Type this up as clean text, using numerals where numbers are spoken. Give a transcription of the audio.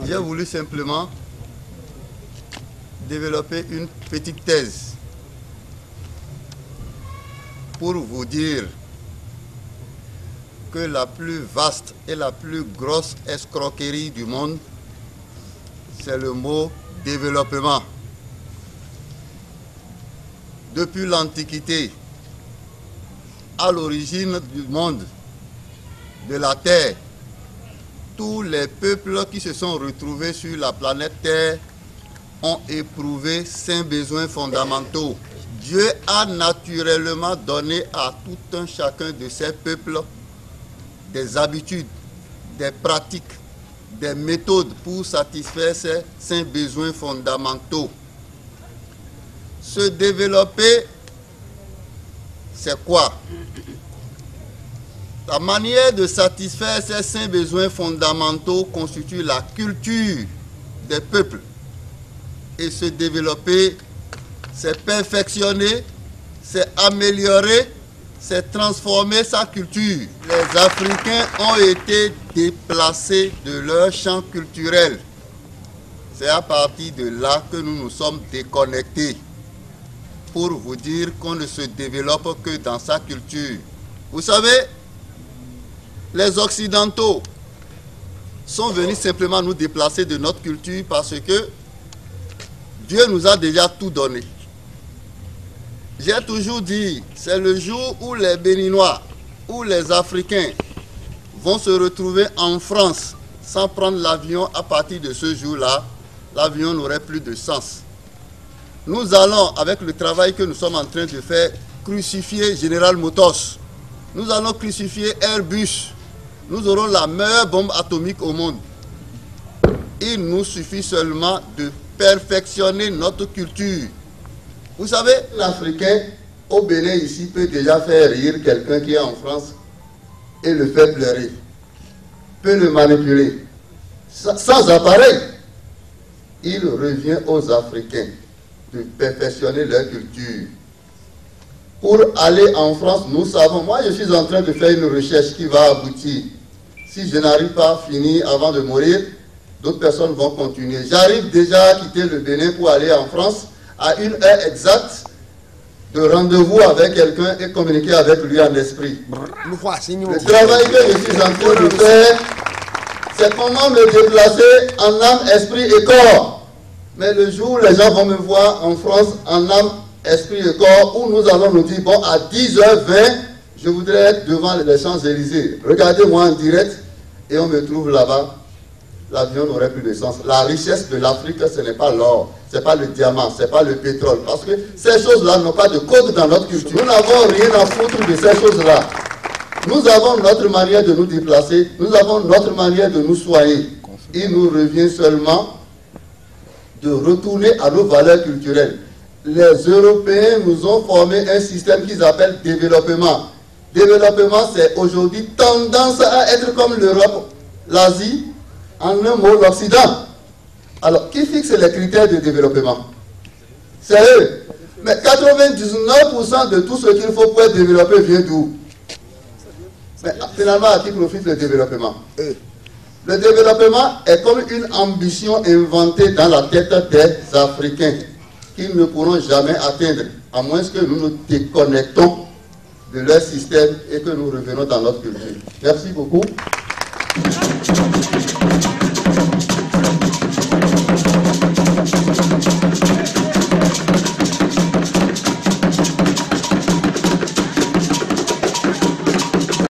J'ai voulu simplement développer une petite thèse pour vous dire que la plus vaste et la plus grosse escroquerie du monde, c'est le mot développement. Depuis l'Antiquité, à l'origine du monde, de la Terre, tous les peuples qui se sont retrouvés sur la planète Terre ont éprouvé 5 besoins fondamentaux. Dieu a naturellement donné à tout un chacun de ces peuples des habitudes, des pratiques, des méthodes pour satisfaire ces 5 besoins fondamentaux. Se développer, c'est quoi? La manière de satisfaire ces 5 besoins fondamentaux constitue la culture des peuples. Et se développer, c'est perfectionner, c'est améliorer, c'est transformer sa culture. Les Africains ont été déplacés de leur champ culturel. C'est à partir de là que nous nous sommes déconnectés. Pour vous dire qu'on ne se développe que dans sa culture. Vous savez, les Occidentaux sont venus simplement nous déplacer de notre culture parce que Dieu nous a déjà tout donné. J'ai toujours dit, c'est le jour où les Béninois, où les Africains vont se retrouver en France sans prendre l'avion. À partir de ce jour-là, l'avion n'aurait plus de sens. Nous allons, avec le travail que nous sommes en train de faire, crucifier General Motors. Nous allons crucifier Airbus. Nous aurons la meilleure bombe atomique au monde. Il nous suffit seulement de perfectionner notre culture. Vous savez, l'Africain au Bénin ici peut déjà faire rire quelqu'un qui est en France et le faire pleurer. Peut le manipuler. Sans appareil. Il revient aux Africains de perfectionner leur culture. Pour aller en France, nous savons, moi je suis en train de faire une recherche qui va aboutir. Si je n'arrive pas à finir avant de mourir, d'autres personnes vont continuer. J'arrive déjà à quitter le Bénin pour aller en France à une heure exacte de rendez-vous avec quelqu'un et communiquer avec lui en esprit. Le travail que je suis en train de faire, c'est comment me déplacer en âme, esprit et corps. Mais le jour où les gens vont me voir en France en âme, esprit et corps, où nous allons nous dire, bon, à 10h20, je voudrais être devant les Champs-Élysées. Regardez-moi en direct et on me trouve là-bas. L'avion n'aurait plus de sens. La richesse de l'Afrique, ce n'est pas l'or, ce n'est pas le diamant, ce n'est pas le pétrole. Parce que ces choses-là n'ont pas de code dans notre culture. Nous n'avons rien à foutre de ces choses-là. Nous avons notre manière de nous déplacer, nous avons notre manière de nous soigner. Il nous revient seulement de retourner à nos valeurs culturelles. Les Européens nous ont formé un système qu'ils appellent développement. Développement, c'est aujourd'hui tendance à être comme l'Europe, l'Asie, en un mot, l'Occident. Alors, qui fixe les critères de développement? C'est eux. Mais 99% de tout ce qu'il faut pour être développé vient d'où? Mais finalement, à qui profite le développement? Le développement est comme une ambition inventée dans la tête des Africains qu'ils ne pourront jamais atteindre, à moins que nous nous déconnectons de leur système et que nous revenons dans notre culture. Merci beaucoup.